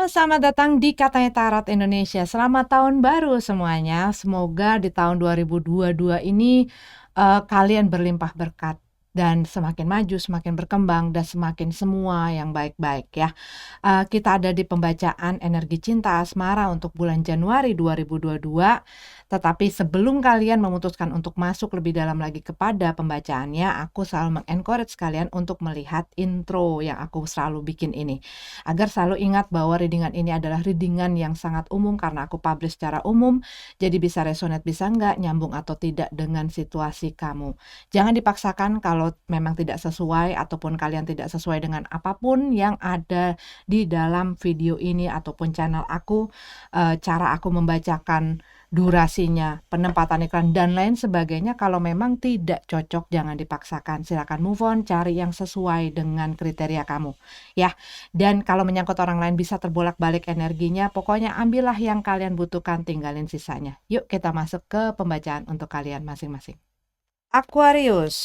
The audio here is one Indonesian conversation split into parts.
Selamat datang di Katanya Tarot Indonesia. Selamat tahun baru semuanya. Semoga di tahun 2022 ini kalian berlimpah berkat dan semakin maju, semakin berkembang dan semakin semua yang baik-baik ya. Kita ada di pembacaan energi cinta asmara untuk bulan Januari 2022. Tetapi sebelum kalian memutuskan untuk masuk lebih dalam lagi kepada pembacaannya, aku selalu mengencourage kalian untuk melihat intro yang aku selalu bikin ini. Agar selalu ingat bahwa readingan ini adalah readingan yang sangat umum karena aku publish secara umum, jadi bisa resonate bisa enggak, nyambung atau tidak dengan situasi kamu. Jangan dipaksakan kalau memang tidak sesuai ataupun kalian tidak sesuai dengan apapun yang ada di dalam video ini ataupun channel aku, cara aku membacakan durasinya, penempatan iklan dan lain sebagainya. Kalau memang tidak cocok jangan dipaksakan, silakan move on, cari yang sesuai dengan kriteria kamu ya. Dan kalau menyangkut orang lain bisa terbolak-balik energinya, pokoknya ambillah yang kalian butuhkan, tinggalin sisanya. Yuk kita masuk ke pembacaan untuk kalian masing-masing. Aquarius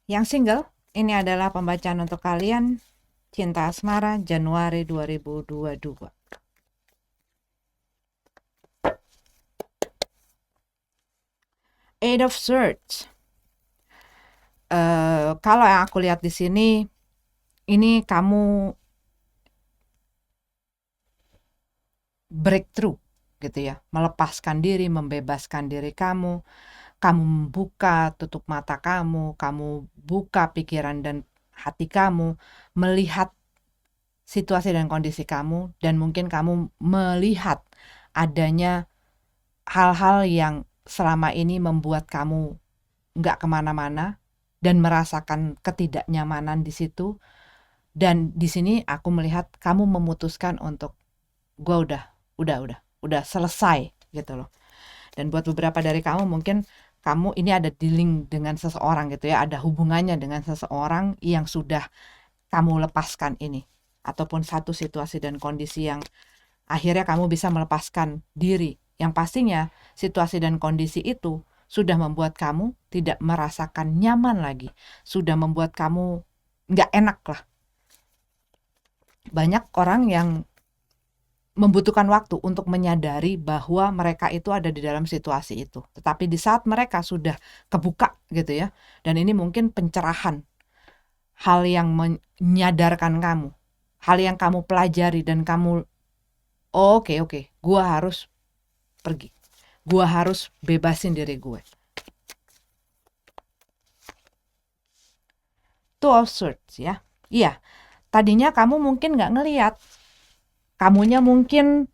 yang single, ini adalah pembacaan untuk kalian cinta asmara Januari 2022. Eight of Swords. Kalau yang aku lihat di sini, ini kamu breakthrough gitu ya, melepaskan diri, membebaskan diri kamu membuka tutup mata kamu buka pikiran dan hati kamu, melihat situasi dan kondisi kamu, dan mungkin kamu melihat adanya hal-hal yang selama ini membuat kamu nggak kemana-mana dan merasakan ketidaknyamanan di situ. Dan di sini aku melihat kamu memutuskan untuk gua udah selesai gitu loh. Dan buat beberapa dari kamu mungkin kamu ini ada dealing dengan seseorang gitu ya, ada hubungannya dengan seseorang yang sudah kamu lepaskan ini, ataupun satu situasi dan kondisi yang akhirnya kamu bisa melepaskan diri. Yang pastinya situasi dan kondisi itu sudah membuat kamu tidak merasakan nyaman lagi, sudah membuat kamu nggak enak lah. Banyak orang yang membutuhkan waktu untuk menyadari bahwa mereka itu ada di dalam situasi itu. Tetapi di saat mereka sudah kebuka gitu ya, dan ini mungkin pencerahan, hal yang menyadarkan kamu, hal yang kamu pelajari dan kamu oke, gue harus pergi, gue harus bebasin diri gue. Two of Swords ya. Iya, tadinya kamu mungkin nggak ngelihat, kamunya mungkin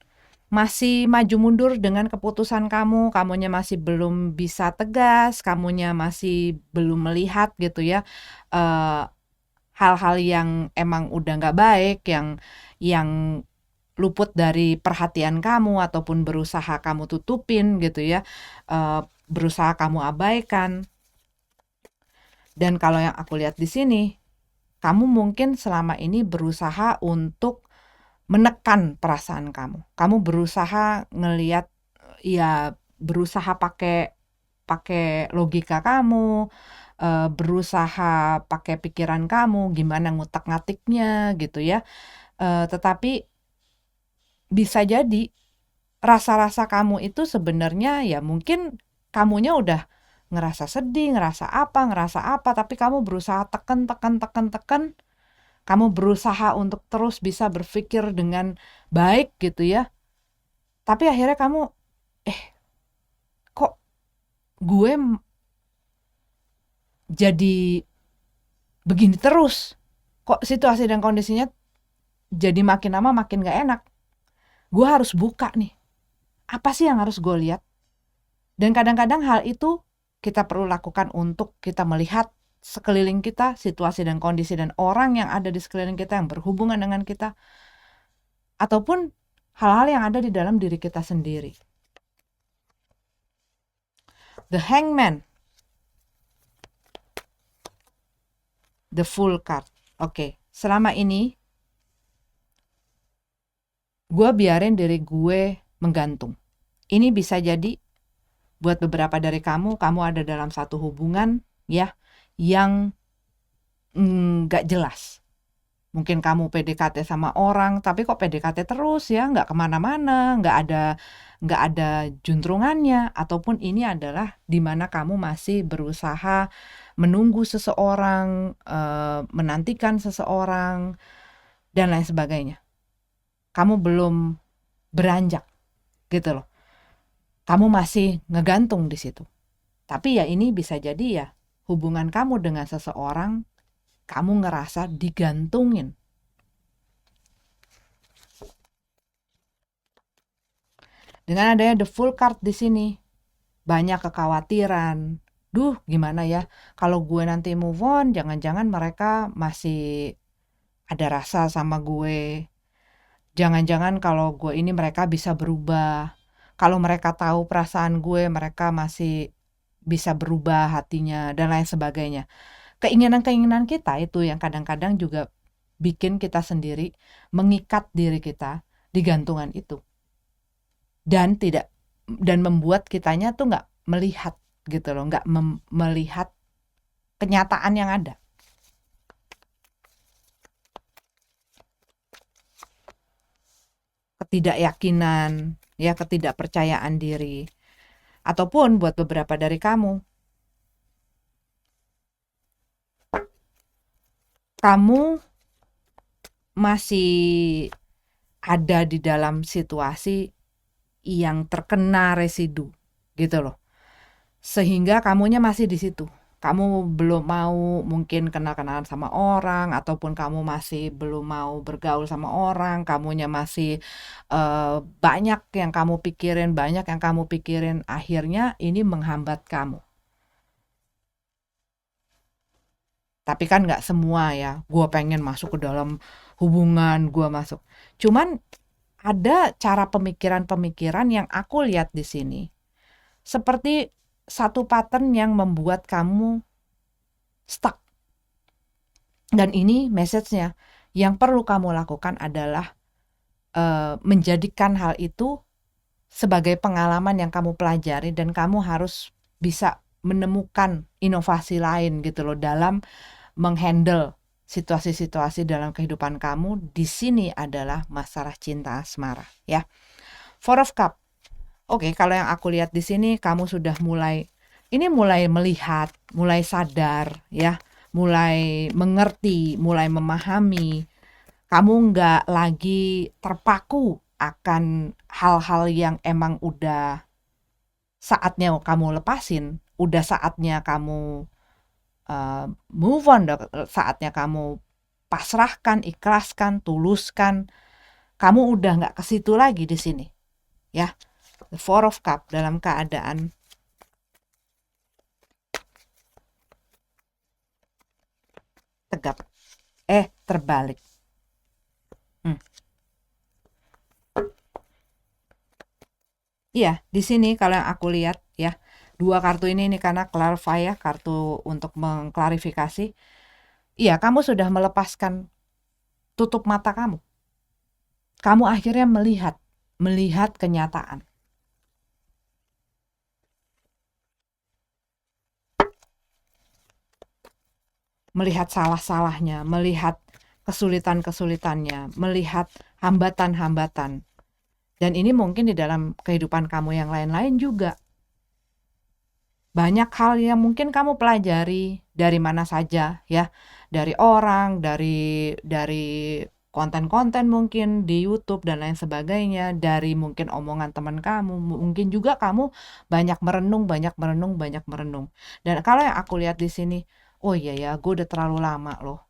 masih maju mundur dengan keputusan kamunya masih belum bisa tegas, kamunya masih belum melihat gitu ya, hal-hal yang emang udah nggak baik, yang luput dari perhatian kamu ataupun berusaha kamu tutupin gitu ya, berusaha kamu abaikan. Dan kalau yang aku lihat di sini, kamu mungkin selama ini berusaha untuk menekan perasaan kamu. Kamu berusaha ngelihat, ya berusaha pakai logika kamu, berusaha pakai pikiran kamu, gimana ngutak-ngatiknya gitu ya. Tetapi bisa jadi rasa-rasa kamu itu sebenarnya ya mungkin kamunya udah ngerasa sedih, ngerasa apa, tapi kamu berusaha tekan, kamu berusaha untuk terus bisa berpikir dengan baik gitu ya. Tapi akhirnya kamu, kok gue jadi begini terus? Kok situasi dan kondisinya jadi makin lama makin gak enak? Gue harus buka nih. Apa sih yang harus gue lihat? Dan kadang-kadang hal itu kita perlu lakukan untuk kita melihat sekeliling kita, situasi dan kondisi dan orang yang ada di sekeliling kita yang berhubungan dengan kita, ataupun hal-hal yang ada di dalam diri kita sendiri. The Hangman, the Fool card. Oke, selama ini gue biarin diri gue menggantung. Ini bisa jadi buat beberapa dari kamu ada dalam satu hubungan ya yang nggak jelas. Mungkin kamu PDKT sama orang, tapi kok PDKT terus ya, nggak kemana-mana, nggak ada juntrungannya, ataupun ini adalah di mana kamu masih berusaha menunggu seseorang, menantikan seseorang, dan lain sebagainya. Kamu belum beranjak gitu loh. Kamu masih ngegantung di situ. Tapi ya ini bisa jadi ya hubungan kamu dengan seseorang, kamu ngerasa digantungin. Dengan adanya the full card di sini, banyak kekhawatiran. Duh, gimana ya? Kalau gue nanti move on, jangan-jangan mereka masih ada rasa sama gue. Jangan-jangan kalau gue ini mereka bisa berubah. Kalau mereka tahu perasaan gue, mereka masih bisa berubah hatinya dan lain sebagainya. Keinginan-keinginan kita itu yang kadang-kadang juga bikin kita sendiri mengikat diri kita di gantungan itu. Dan membuat kitanya tuh nggak melihat gitu loh, nggak melihat kenyataan yang ada. Ketidakyakinan, ya ketidakpercayaan diri. Ataupun buat beberapa dari kamu masih ada di dalam situasi yang terkena residu gitu loh. Sehingga kamunya masih di situ. Kamu belum mau mungkin kenal-kenalan sama orang, ataupun kamu masih belum mau bergaul sama orang, kamunya masih banyak yang kamu pikirin, akhirnya ini menghambat kamu. Tapi kan nggak semua ya, gue pengen masuk ke dalam hubungan, gue masuk. Cuman ada cara pemikiran-pemikiran yang aku lihat di sini. Seperti satu pattern yang membuat kamu stuck. Dan ini message-nya, yang perlu kamu lakukan adalah menjadikan hal itu sebagai pengalaman yang kamu pelajari, dan kamu harus bisa menemukan inovasi lain gitu loh dalam menghandle situasi-situasi dalam kehidupan kamu. Di sini adalah masalah cinta asmara ya. Four of Cup. Oke, kalau yang aku lihat di sini kamu sudah mulai melihat, mulai sadar ya, mulai mengerti, mulai memahami. Kamu nggak lagi terpaku akan hal-hal yang emang udah saatnya kamu lepasin, udah saatnya kamu move on, saatnya kamu pasrahkan, ikhlaskan, tuluskan. Kamu udah nggak ke situ lagi di sini ya. The Four of Cup dalam keadaan tegap, terbalik. Iya, di sini kalau yang aku lihat ya, dua kartu ini karena clarify ya, kartu untuk mengklarifikasi. Iya, kamu sudah melepaskan tutup mata kamu. Kamu akhirnya melihat kenyataan. Melihat salah-salahnya, melihat kesulitan-kesulitannya, melihat hambatan-hambatan. Dan ini mungkin di dalam kehidupan kamu yang lain-lain juga. Banyak hal yang mungkin kamu pelajari dari mana saja ya, dari orang, dari konten-konten mungkin di YouTube dan lain sebagainya, dari mungkin omongan teman kamu, mungkin juga kamu banyak merenung. Dan kalau yang aku lihat di sini, oh iya ya, gue udah terlalu lama loh.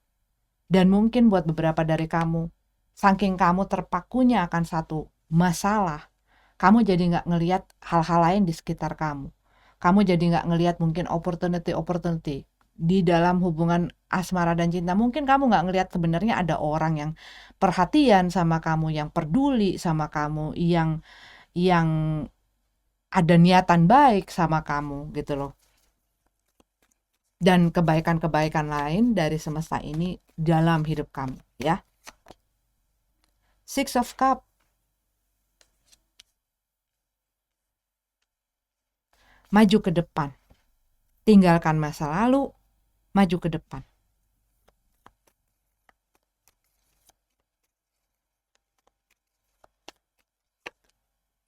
Dan mungkin buat beberapa dari kamu, saking kamu terpakunya akan satu masalah, kamu jadi nggak ngelihat hal-hal lain di sekitar kamu. Kamu jadi nggak ngelihat mungkin opportunity di dalam hubungan asmara dan cinta. Mungkin kamu nggak ngelihat sebenarnya ada orang yang perhatian sama kamu, yang peduli sama kamu, yang ada niatan baik sama kamu gitu loh. Dan kebaikan-kebaikan lain dari semesta ini dalam hidup kamu ya. Six of Cup. Maju ke depan. Tinggalkan masa lalu, maju ke depan.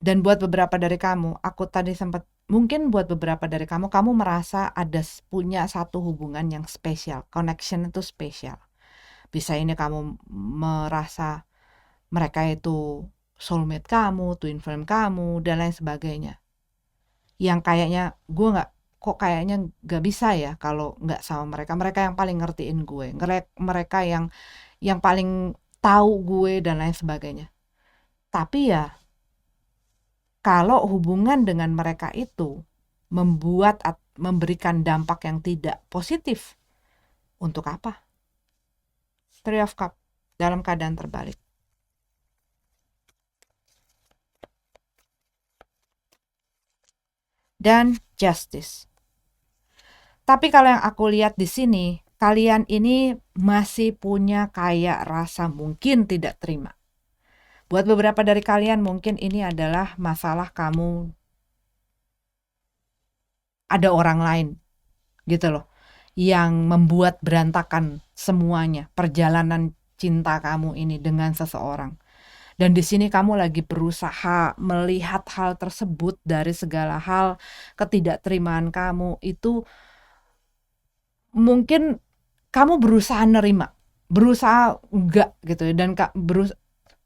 Dan buat beberapa dari kamu, mungkin buat beberapa dari kamu merasa punya satu hubungan yang spesial, connection itu spesial. Bisa ini kamu merasa mereka itu soulmate kamu, twin flame kamu, dan lain sebagainya. Yang kayaknya kayaknya gak bisa ya kalau nggak sama mereka. Mereka yang paling ngertiin gue, mereka yang paling tahu gue dan lain sebagainya. Tapi ya, kalau hubungan dengan mereka itu memberikan dampak yang tidak positif, untuk apa? Three of Cups dalam keadaan terbalik. Dan Justice. Tapi kalau yang aku lihat di sini, kalian ini masih punya kayak rasa mungkin tidak terima. Buat beberapa dari kalian mungkin ini adalah masalah kamu ada orang lain gitu loh, yang membuat berantakan semuanya, perjalanan cinta kamu ini dengan seseorang. Dan di sini kamu lagi berusaha melihat hal tersebut dari segala hal, ketidakterimaan kamu itu mungkin kamu berusaha nerima, berusaha enggak gitu ya, dan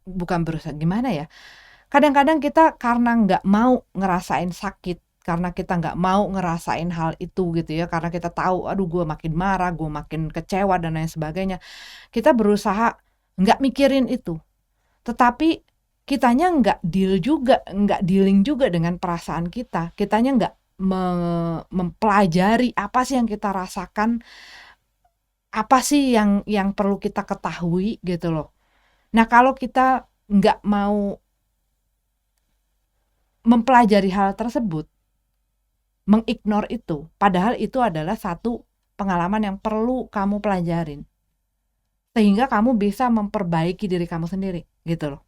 bukan berusaha gimana ya, kadang-kadang kita karena nggak mau ngerasain sakit, karena kita nggak mau ngerasain hal itu gitu ya, karena kita tahu aduh gue makin marah, gue makin kecewa dan lain sebagainya, kita berusaha nggak mikirin itu. Tetapi kitanya nggak dealing juga dengan perasaan kitanya nggak mempelajari apa sih yang kita rasakan, apa sih yang perlu kita ketahui gitu loh. Nah, kalau kita nggak mau mempelajari hal tersebut, mengignore itu, padahal itu adalah satu pengalaman yang perlu kamu pelajarin, sehingga kamu bisa memperbaiki diri kamu sendiri gitu loh.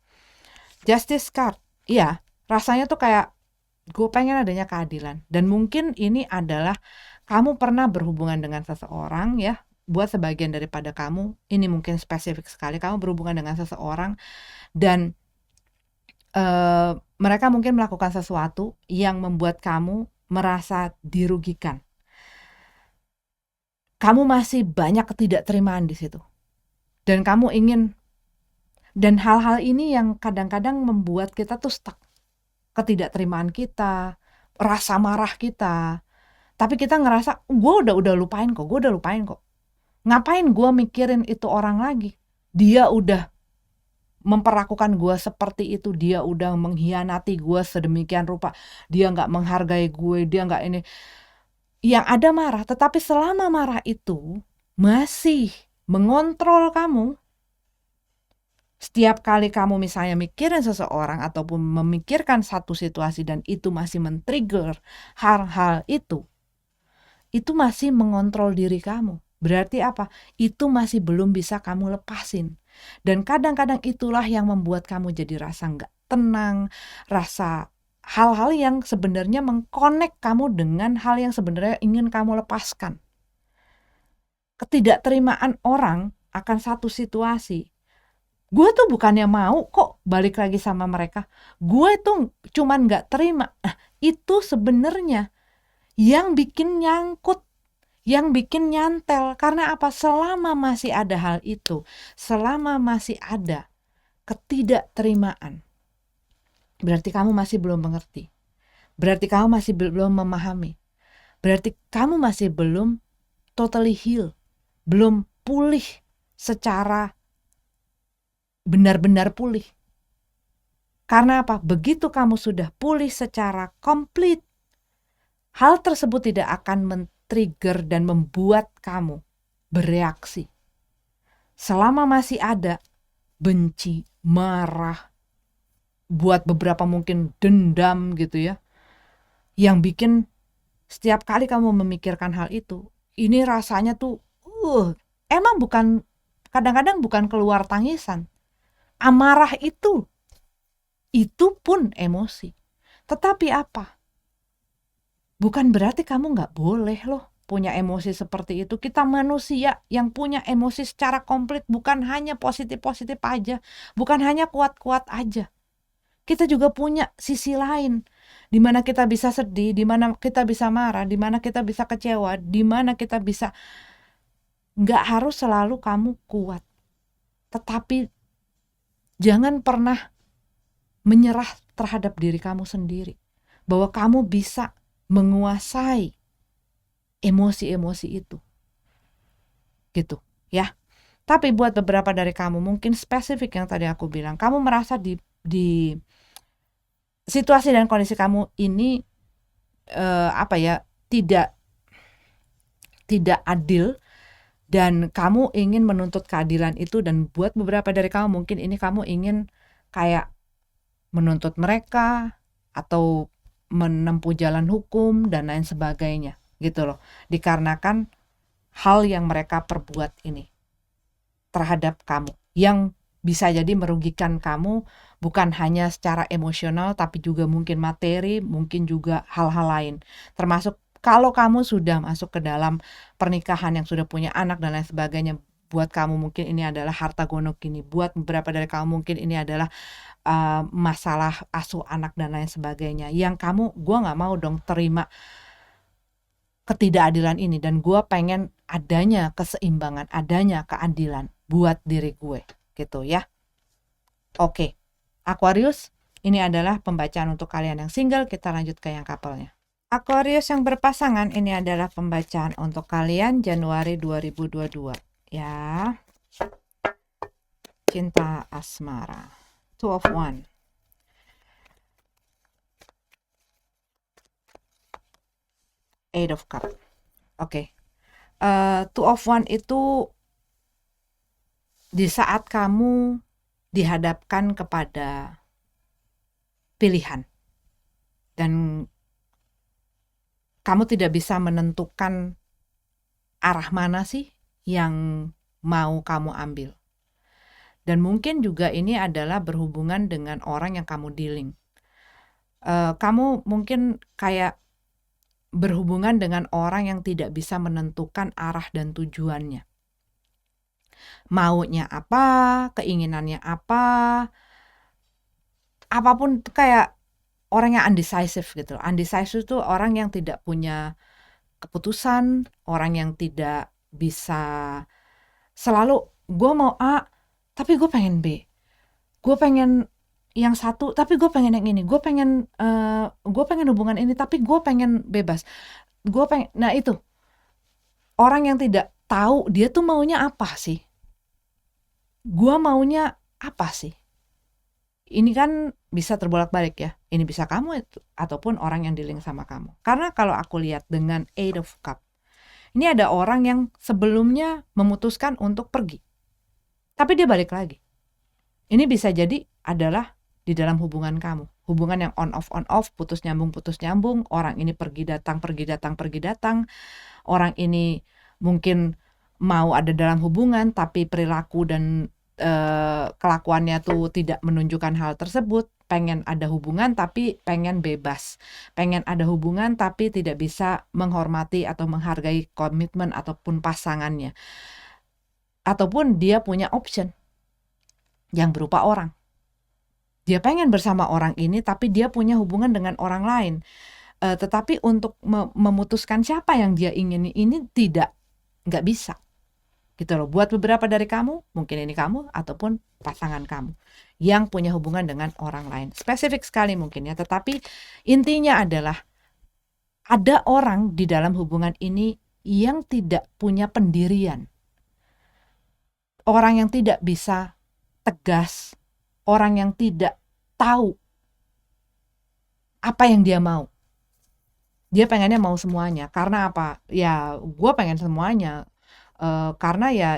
Justice card, iya, rasanya tuh kayak gue pengen adanya keadilan. Dan mungkin ini adalah kamu pernah berhubungan dengan seseorang ya. Buat sebagian daripada kamu, ini mungkin spesifik sekali, kamu berhubungan dengan seseorang dan mereka mungkin melakukan sesuatu yang membuat kamu merasa dirugikan. Kamu masih banyak ketidakterimaan di situ. Dan kamu ingin, dan hal-hal ini yang kadang-kadang membuat kita tuh stuck. Ketidakterimaan kita, rasa marah kita. Tapi kita ngerasa, gue udah lupain kok. Ngapain gue mikirin itu orang lagi? Dia udah memperlakukan gue seperti itu, dia udah mengkhianati gue sedemikian rupa, dia gak menghargai gue, dia gak ini. Yang ada marah, tetapi selama marah itu masih mengontrol kamu, setiap kali kamu misalnya mikirin seseorang ataupun memikirkan satu situasi dan itu masih men-trigger hal-hal itu masih mengontrol diri kamu. Berarti apa? Itu masih belum bisa kamu lepasin. Dan kadang-kadang itulah yang membuat kamu jadi rasa nggak tenang, rasa hal-hal yang sebenarnya mengkonek kamu dengan hal yang sebenarnya ingin kamu lepaskan. Ketidakterimaan orang akan satu situasi, gue tuh bukannya mau kok balik lagi sama mereka, gue tuh cuman gak terima. Nah, itu sebenarnya yang bikin nyangkut, yang bikin nyantel. Karena apa? Selama masih ada hal itu, selama masih ada ketidakterimaan, berarti kamu masih belum mengerti, berarti kamu masih belum memahami, berarti kamu masih belum totally heal, belum pulih secara benar-benar pulih. Karena apa? Begitu kamu sudah pulih secara komplit, hal tersebut tidak akan men-trigger dan membuat kamu bereaksi. Selama masih ada benci, marah, buat beberapa mungkin dendam gitu ya, yang bikin setiap kali kamu memikirkan hal itu, ini rasanya tuh emang kadang-kadang bukan keluar tangisan. Amarah itu pun emosi. Tetapi apa? Bukan berarti kamu gak boleh loh punya emosi seperti itu. Kita manusia yang punya emosi secara komplit, bukan hanya positif-positif aja, bukan hanya kuat-kuat aja. kita juga punya sisi lain, di mana kita bisa sedih, di mana kita bisa marah, di mana kita bisa kecewa, di mana kita bisa, nggak harus selalu kamu kuat, tetapi jangan pernah menyerah terhadap diri kamu sendiri, bahwa kamu bisa menguasai emosi-emosi itu, gitu ya. Tapi buat beberapa dari kamu, mungkin spesifik yang tadi aku bilang, kamu merasa di situasi dan kondisi kamu ini tidak adil, dan kamu ingin menuntut keadilan itu. Dan buat beberapa dari kamu mungkin ini kamu ingin kayak menuntut mereka atau menempuh jalan hukum dan lain sebagainya gitu loh, dikarenakan hal yang mereka perbuat ini terhadap kamu, yang bisa jadi merugikan kamu bukan hanya secara emosional tapi juga mungkin materi, mungkin juga hal-hal lain, termasuk kalau kamu sudah masuk ke dalam pernikahan yang sudah punya anak dan lain sebagainya. Buat kamu mungkin ini adalah harta gono gini, buat beberapa dari kamu mungkin ini adalah masalah asuh anak dan lain sebagainya, yang gue nggak mau dong terima ketidakadilan ini, dan gue pengen adanya keseimbangan, adanya keadilan buat diri gue gitu ya. Oke, Aquarius, ini adalah pembacaan untuk kalian yang single. Kita lanjut ke yang couple-nya. Aquarius yang berpasangan, ini adalah pembacaan untuk kalian Januari 2022 ya. Cinta asmara, Two of Wands, Eight of Cups. Oke. Two of Wands itu di saat kamu dihadapkan kepada pilihan dan kamu tidak bisa menentukan arah mana sih yang mau kamu ambil. Dan mungkin juga ini adalah berhubungan dengan orang yang kamu dealing. Kamu mungkin kayak berhubungan dengan orang yang tidak bisa menentukan arah dan tujuannya. Maunya apa, keinginannya apa, apapun, kayak orang yang undecisive gitu. Undecisive itu orang yang tidak punya keputusan, orang yang tidak bisa selalu gue mau A tapi gue pengen B, gue pengen yang satu tapi gue pengen yang ini, gue pengen hubungan ini tapi gue pengen bebas, gue pengen. Nah itu orang yang tidak tahu dia tuh maunya apa sih, gue maunya apa sih. Ini kan bisa terbolak-balik ya, ini bisa kamu itu ataupun orang yang dealing sama kamu. Karena kalau aku lihat dengan Eight of Cups, ini ada orang yang sebelumnya memutuskan untuk pergi, tapi dia balik lagi. Ini bisa jadi adalah di dalam hubungan kamu, hubungan yang on off, putus nyambung, orang ini pergi datang, orang ini mungkin mau ada dalam hubungan tapi perilaku dan kelakuannya tuh tidak menunjukkan hal tersebut. Pengen ada hubungan tapi pengen bebas, pengen ada hubungan tapi tidak bisa menghormati atau menghargai komitmen ataupun pasangannya, ataupun dia punya option yang berupa orang. Dia pengen bersama orang ini tapi dia punya hubungan dengan orang lain, tetapi untuk memutuskan siapa yang dia ingini ini nggak bisa gitu loh. Buat beberapa dari kamu mungkin ini kamu ataupun pasangan kamu yang punya hubungan dengan orang lain, spesifik sekali mungkin ya, tetapi intinya adalah ada orang di dalam hubungan ini yang tidak punya pendirian, orang yang tidak bisa tegas, orang yang tidak tahu apa yang dia mau. Dia pengennya mau semuanya. Karena apa? Ya gue pengen semuanya, karena ya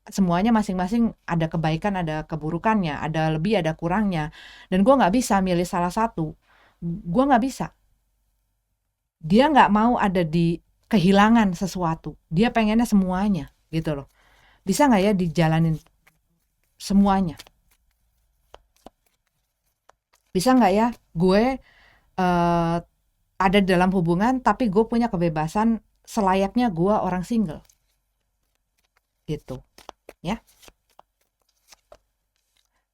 semuanya masing-masing ada kebaikan, ada keburukannya, ada lebih, ada kurangnya, dan gue nggak bisa milih salah satu. Gue nggak bisa. Dia nggak mau ada di kehilangan sesuatu. Dia pengennya semuanya gitu loh. Bisa nggak ya dijalanin semuanya? Bisa nggak ya gue ada dalam hubungan tapi gue punya kebebasan selayaknya gue orang single gitu ya.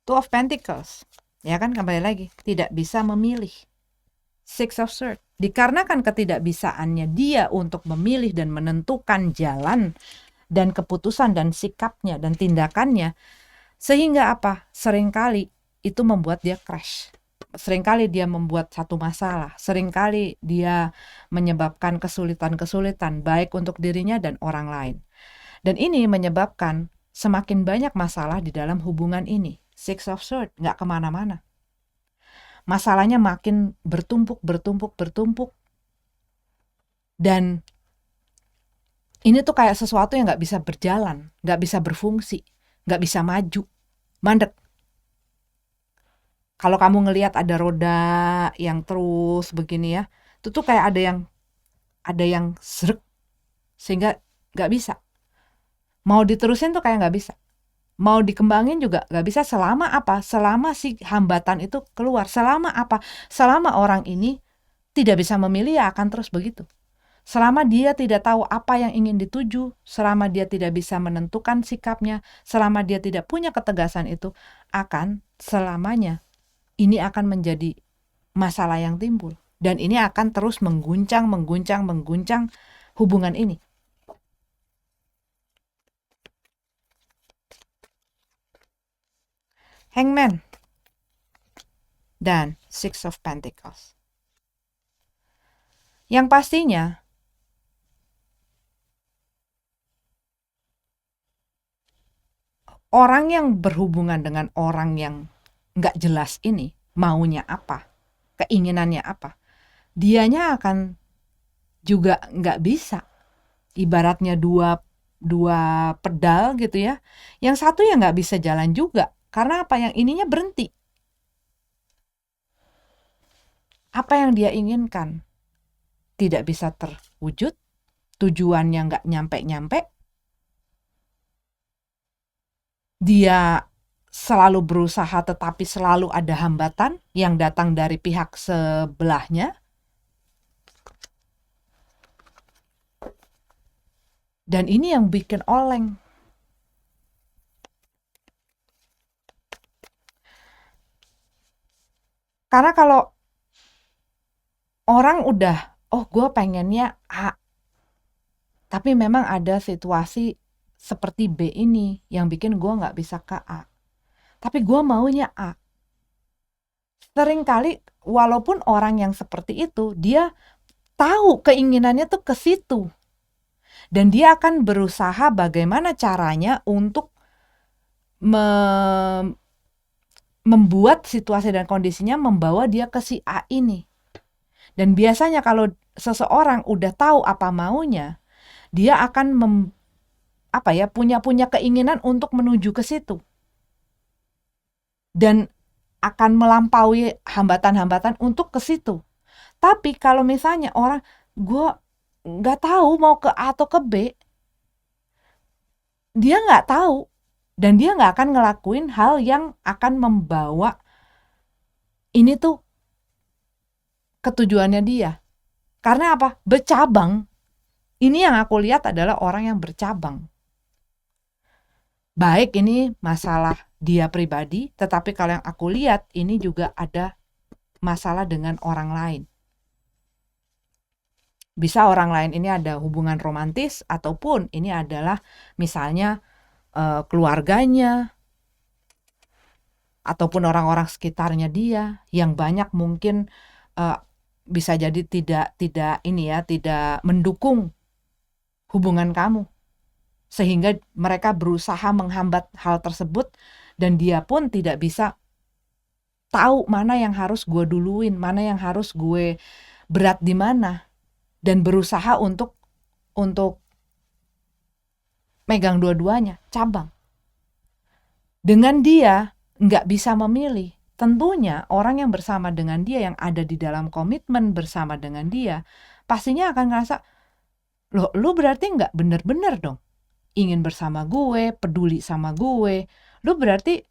Two of Pentacles, Ya kan, kembali lagi, tidak bisa memilih. Six of Swords. Dikarenakan ketidakbisaannya dia untuk memilih dan menentukan jalan dan keputusan dan sikapnya dan tindakannya, sehingga apa? Seringkali itu membuat dia crash. Seringkali dia membuat satu masalah. Seringkali dia menyebabkan kesulitan-kesulitan baik untuk dirinya dan orang lain. Dan ini menyebabkan semakin banyak masalah di dalam hubungan ini. Six of Swords nggak kemana-mana. Masalahnya makin bertumpuk. Dan ini tuh kayak sesuatu yang nggak bisa berjalan, nggak bisa berfungsi, nggak bisa maju, mandek. Kalau kamu ngelihat ada roda yang terus begini ya, itu tuh kayak ada yang srek, sehingga nggak bisa. Mau diterusin tuh kayak nggak bisa. Mau dikembangin juga nggak bisa selama apa? Selama si hambatan itu keluar. Selama apa? Selama orang ini tidak bisa memilih, ya akan terus begitu. Selama dia tidak tahu apa yang ingin dituju, selama dia tidak bisa menentukan sikapnya, selama dia tidak punya ketegasan itu, akan selamanya ini akan menjadi masalah yang timbul. Dan ini akan terus mengguncang hubungan ini. Hangman dan Six of Pentacles. Yang pastinya orang yang berhubungan dengan orang yang nggak jelas ini, maunya apa, keinginannya apa, dianya akan juga nggak bisa. Ibaratnya dua pedal gitu ya. Yang satu ya nggak bisa jalan juga. Karena apa? Yang ininya berhenti. Apa yang dia inginkan tidak bisa terwujud, tujuannya nggak nyampe-nyampe, dia selalu berusaha tetapi selalu ada hambatan yang datang dari pihak sebelahnya, dan ini yang bikin oleng. Karena kalau orang udah, oh gue pengennya A, tapi memang ada situasi seperti B ini yang bikin gue gak bisa ke A, tapi gue maunya A. Seringkali walaupun orang yang seperti itu, dia tahu keinginannya tuh ke situ. Dan dia akan berusaha bagaimana caranya untuk membuat situasi dan kondisinya membawa dia ke si A ini. Dan biasanya kalau seseorang udah tahu apa maunya, dia akan punya keinginan untuk menuju ke situ. Dan akan melampaui hambatan-hambatan untuk ke situ. Tapi kalau misalnya orang, gue nggak tahu mau ke A atau ke B, dia nggak tahu. Dan dia nggak akan ngelakuin hal yang akan membawa ini tuh ketujuannya dia. Karena apa? Bercabang. Ini yang aku lihat adalah orang yang bercabang. Baik ini masalah dia pribadi, tetapi kalau yang aku lihat ini juga ada masalah dengan orang lain. Bisa orang lain ini ada hubungan romantis, ataupun ini adalah misalnya keluarganya, ataupun orang-orang sekitarnya dia yang banyak mungkin bisa jadi tidak mendukung hubungan kamu, sehingga mereka berusaha menghambat hal tersebut, dan dia pun tidak bisa tahu mana yang harus gue duluin, mana yang harus gue berat di mana, dan berusaha untuk megang dua-duanya, cabang. Dengan dia nggak bisa memilih, tentunya orang yang bersama dengan dia, yang ada di dalam komitmen bersama dengan dia, pastinya akan ngerasa, loh lu berarti nggak bener-bener dong ingin bersama gue, peduli sama gue. Lu berarti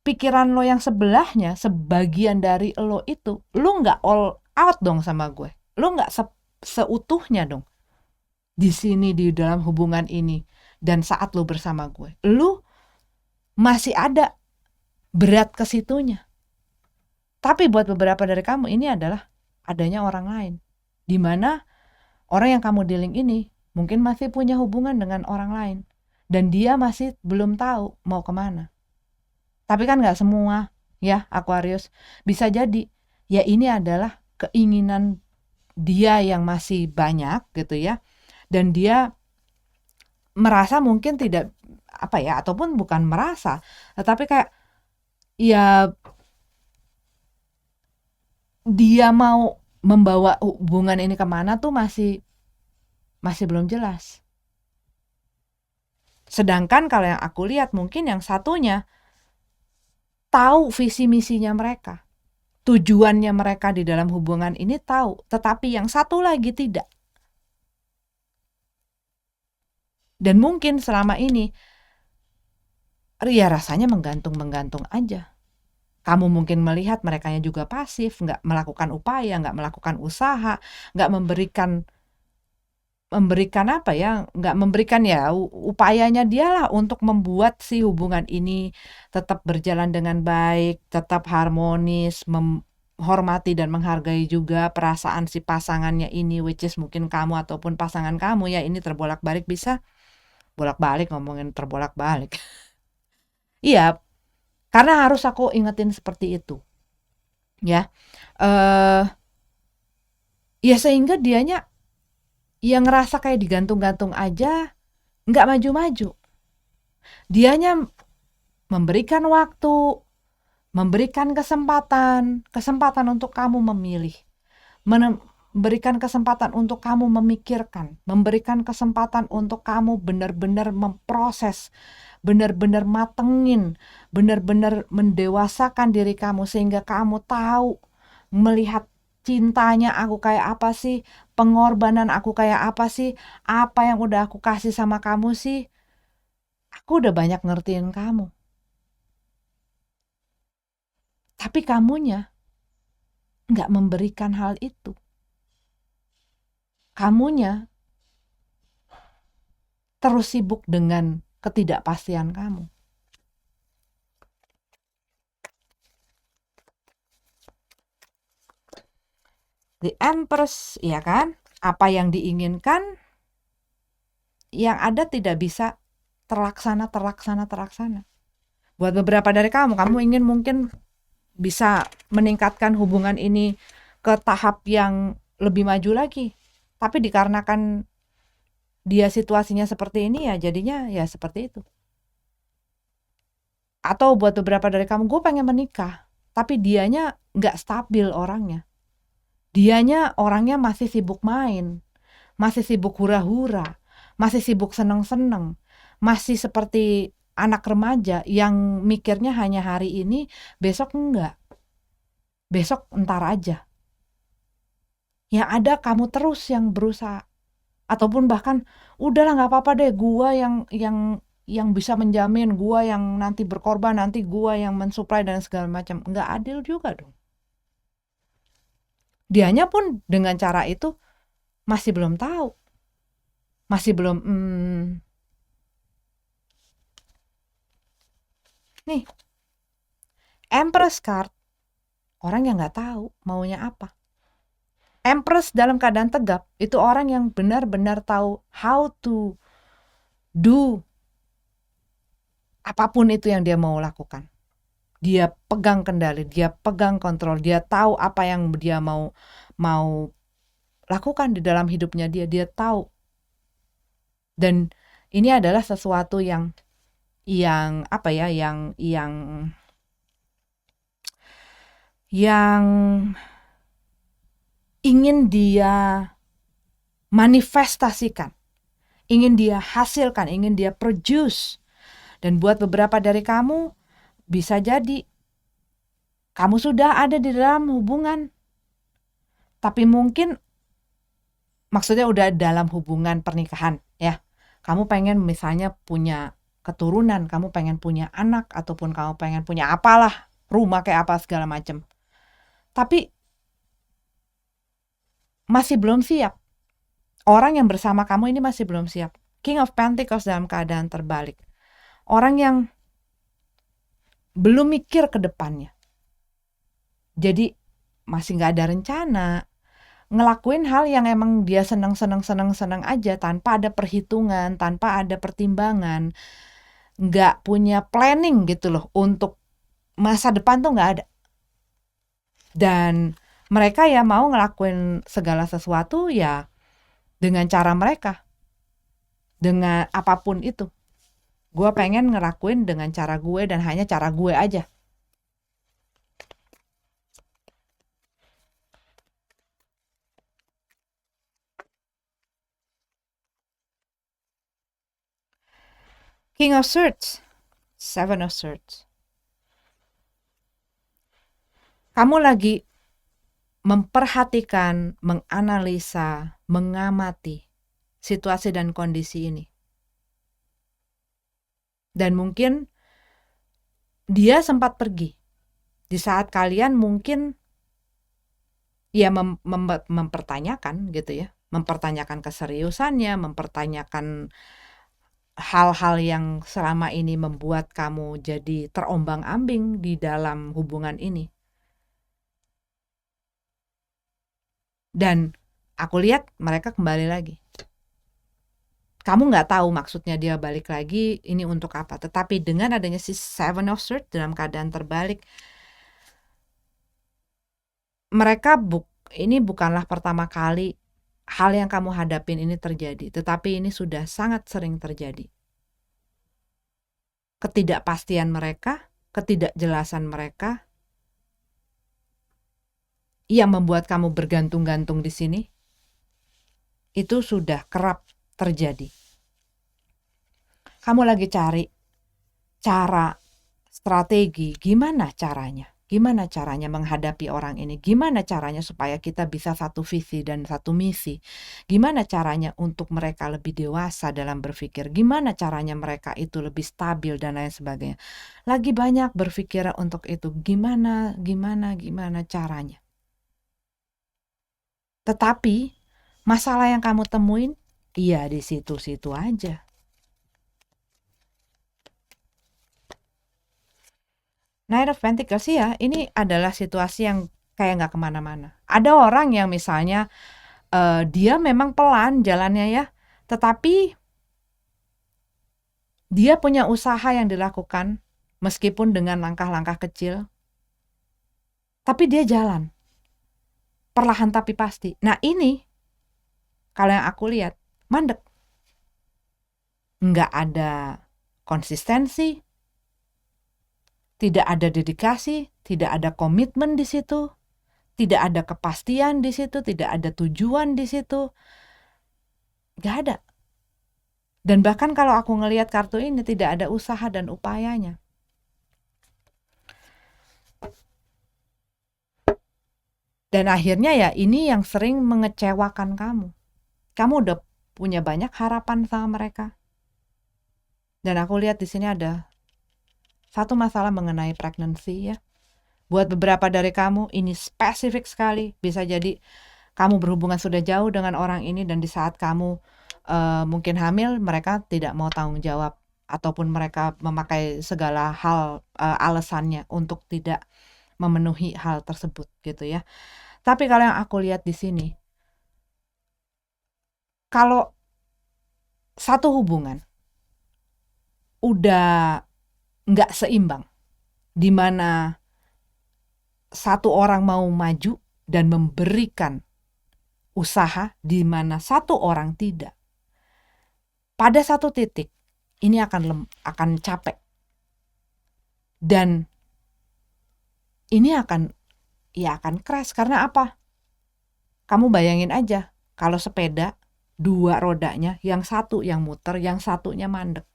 pikiran lo yang sebelahnya, sebagian dari lo itu, lu nggak all out dong sama gue. Lu nggak seutuhnya dong di sini, di dalam hubungan ini. Dan saat lu bersama gue, lu masih ada berat ke situnya. Tapi buat beberapa dari kamu ini adalah adanya orang lain, di mana orang yang kamu dealing ini mungkin masih punya hubungan dengan orang lain dan dia masih belum tahu mau kemana. Tapi kan nggak semua ya Aquarius, bisa jadi ya ini adalah keinginan dia yang masih banyak gitu ya, dan dia merasa mungkin tidak apa ya, ataupun bukan merasa, tetapi kayak ya dia mau membawa hubungan ini kemana tuh masih belum jelas. Sedangkan kalau yang aku lihat mungkin yang satunya tahu visi misinya mereka, tujuannya mereka di dalam hubungan ini tahu, tetapi yang satu lagi tidak. Dan mungkin selama ini ya rasanya menggantung-menggantung aja. Kamu mungkin melihat merekanya juga pasif, nggak melakukan upaya, nggak melakukan usaha, nggak memberikan apa ya, nggak memberikan ya upayanya dialah untuk membuat si hubungan ini tetap berjalan dengan baik, tetap harmonis, menghormati dan menghargai juga perasaan si pasangannya ini, which is mungkin kamu ataupun pasangan kamu ya, ini terbolak-balik, bisa bolak-balik ngomongin terbolak-balik. Iya, karena harus aku ingetin seperti itu. Ya. Ya sehingga dianya ya ngerasa kayak digantung-gantung aja, nggak maju-maju. Dianya memberikan waktu, memberikan kesempatan untuk kamu memilih, memberikan kesempatan untuk kamu memikirkan, memberikan kesempatan untuk kamu benar-benar memproses, benar-benar matengin, benar-benar mendewasakan diri kamu sehingga kamu tahu melihat cintanya aku kayak apa sih, pengorbanan aku kayak apa sih, apa yang udah aku kasih sama kamu sih. Aku udah banyak ngertiin kamu. Tapi kamunya nggak memberikan hal itu. Kamunya terus sibuk dengan ketidakpastian kamu. The Empress, ya kan? Apa yang diinginkan, yang ada tidak bisa terlaksana. Buat beberapa dari kamu ingin mungkin bisa meningkatkan hubungan ini ke tahap yang lebih maju lagi. Tapi dikarenakan dia situasinya seperti ini ya jadinya ya seperti itu. Atau buat beberapa dari kamu, gue pengen menikah, tapi dianya nggak stabil orangnya. Dianya orangnya masih sibuk main, masih sibuk hura-hura, masih sibuk seneng-seneng, masih seperti anak remaja yang mikirnya hanya hari ini, besok enggak. Besok entar aja. Yang ada kamu terus yang berusaha. Ataupun bahkan udahlah nggak apa-apa deh, gua yang bisa menjamin, gua yang nanti berkorban, nanti gua yang mensuplai dan segala macam. Nggak adil juga dong. Dianya pun dengan cara itu masih belum tahu. Masih belum nih. Empress card, orang yang nggak tahu maunya apa. Empress dalam keadaan tegap itu orang yang benar-benar tahu how to do apapun itu yang dia mau lakukan. Dia pegang kendali, dia pegang kontrol, dia tahu apa yang dia mau lakukan di dalam hidupnya dia tahu. Dan ini adalah sesuatu yang apa ya, yang ingin dia manifestasikan, ingin dia hasilkan, ingin dia produce. Dan buat beberapa dari kamu, bisa jadi kamu sudah ada di dalam hubungan, tapi mungkin maksudnya udah dalam hubungan pernikahan ya. Kamu pengen misalnya punya keturunan, kamu pengen punya anak, ataupun kamu pengen punya apalah, rumah kayak apa segala macam. Tapi masih belum siap. Orang yang bersama kamu ini masih belum siap. King of Pentacles dalam keadaan terbalik. Orang yang belum mikir ke depannya. Jadi masih nggak ada rencana, ngelakuin hal yang emang dia seneng aja tanpa ada perhitungan, tanpa ada pertimbangan, nggak punya planning gitu loh untuk masa depan tuh nggak ada. Dan mereka ya mau ngelakuin segala sesuatu ya dengan cara mereka, dengan apapun itu. Gue pengen ngelakuin dengan cara gue dan hanya cara gue aja. King of Swords, Seven of Swords. Kamu lagi memperhatikan, menganalisa, mengamati situasi dan kondisi ini. Dan mungkin dia sempat pergi di saat kalian mungkin ya mempertanyakan gitu ya, mempertanyakan keseriusannya, mempertanyakan hal-hal yang selama ini membuat kamu jadi terombang-ambing di dalam hubungan ini. Dan aku lihat mereka kembali lagi. Kamu nggak tahu maksudnya dia balik lagi ini untuk apa. Tetapi dengan adanya si Seven of Swords dalam keadaan terbalik, mereka ini bukanlah pertama kali hal yang kamu hadapin ini terjadi. Tetapi ini sudah sangat sering terjadi. Ketidakpastian mereka, ketidakjelasan mereka, yang membuat kamu bergantung-gantung di sini, itu sudah kerap terjadi. Kamu lagi cari cara, strategi, gimana caranya menghadapi orang ini, gimana caranya supaya kita bisa satu visi dan satu misi, gimana caranya untuk mereka lebih dewasa dalam berpikir, gimana caranya mereka itu lebih stabil dan lain sebagainya. Lagi banyak berpikir untuk itu, gimana caranya. Tetapi masalah yang kamu temuin, iya di situ-situ aja. Knight of Pentacles ya, ini adalah situasi yang kayak nggak kemana-mana. Ada orang yang misalnya dia memang pelan jalannya ya, tetapi dia punya usaha yang dilakukan meskipun dengan langkah-langkah kecil, tapi dia jalan perlahan tapi pasti. Nah ini kalau yang aku lihat mandek, nggak ada konsistensi, tidak ada dedikasi, tidak ada komitmen di situ, tidak ada kepastian di situ, tidak ada tujuan di situ, nggak ada. Dan bahkan kalau aku ngelihat kartu ini tidak ada usaha dan upayanya. Dan akhirnya ya ini yang sering mengecewakan kamu. Kamu udah punya banyak harapan sama mereka. Dan aku lihat di sini ada satu masalah mengenai pregnancy ya. Buat beberapa dari kamu ini spesifik sekali. Bisa jadi kamu berhubungan sudah jauh dengan orang ini dan di saat kamu mungkin hamil, mereka tidak mau tanggung jawab ataupun mereka memakai segala hal alasannya untuk tidak memenuhi hal tersebut gitu ya. Tapi kalau yang aku lihat di sini, kalau satu hubungan udah nggak seimbang, di mana satu orang mau maju dan memberikan usaha, di mana satu orang tidak, pada satu titik ini akan capek dan ini akan crash. Karena apa? Kamu bayangin aja kalau sepeda dua rodanya, yang satu yang muter, yang satunya mandek.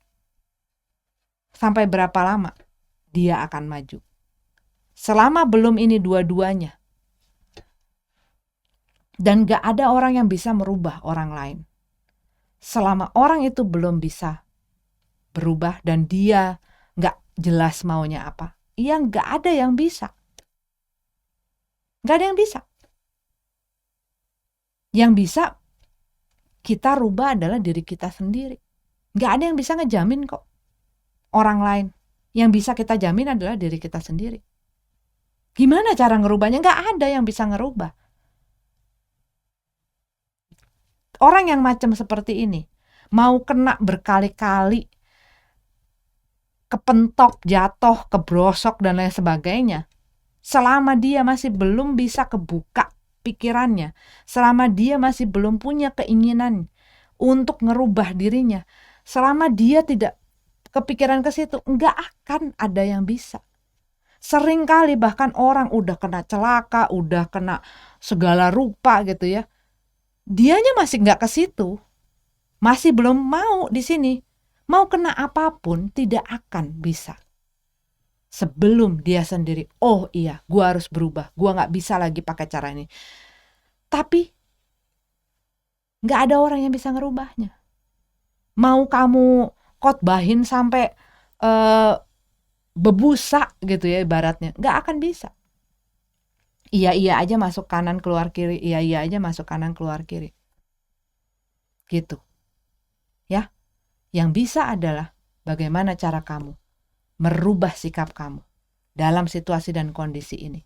Sampai berapa lama dia akan maju? Selama belum ini dua-duanya. Dan gak ada orang yang bisa merubah orang lain. Selama orang itu belum bisa berubah dan dia gak jelas maunya apa, ya gak ada yang bisa. Gak ada yang bisa. Yang bisa kita rubah adalah diri kita sendiri. Gak ada yang bisa ngejamin kok orang lain. Yang bisa kita jamin adalah diri kita sendiri. Gimana cara ngerubahnya? Nggak ada yang bisa ngerubah. Orang yang macam seperti ini, mau kena berkali-kali, kepentok, jatuh, kebrosok, dan lain sebagainya, selama dia masih belum bisa kebuka pikirannya, selama dia masih belum punya keinginan untuk ngerubah dirinya, selama dia tidak kepikiran ke situ, nggak akan ada yang bisa. Sering kali bahkan orang udah kena celaka, udah kena segala rupa gitu ya, dianya masih nggak ke situ, masih belum mau di sini. Mau kena apapun tidak akan bisa sebelum dia sendiri, oh iya, gua harus berubah, gua nggak bisa lagi pakai cara ini. Tapi nggak ada orang yang bisa ngerubahnya. Mau kamu khotbahin sampai bebusa gitu ya ibaratnya, nggak akan bisa. Iya aja masuk kanan keluar kiri, iya aja masuk kanan keluar kiri, gitu ya. Yang bisa adalah bagaimana cara kamu merubah sikap kamu dalam situasi dan kondisi ini.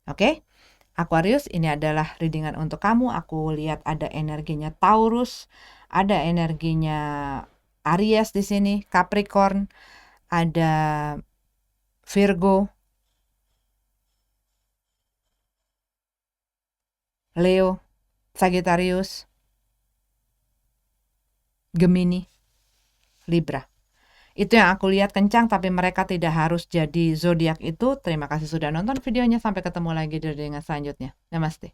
Oke? Aquarius, ini adalah readingan untuk kamu. Aku lihat ada energinya Taurus, ada energinya Aries di sini, Capricorn, ada Virgo, Leo, Sagittarius, Gemini, Libra. Itu yang aku lihat kencang, tapi mereka tidak harus jadi zodiak itu. Terima kasih sudah nonton videonya. Sampai ketemu lagi di readingan selanjutnya. Namaste.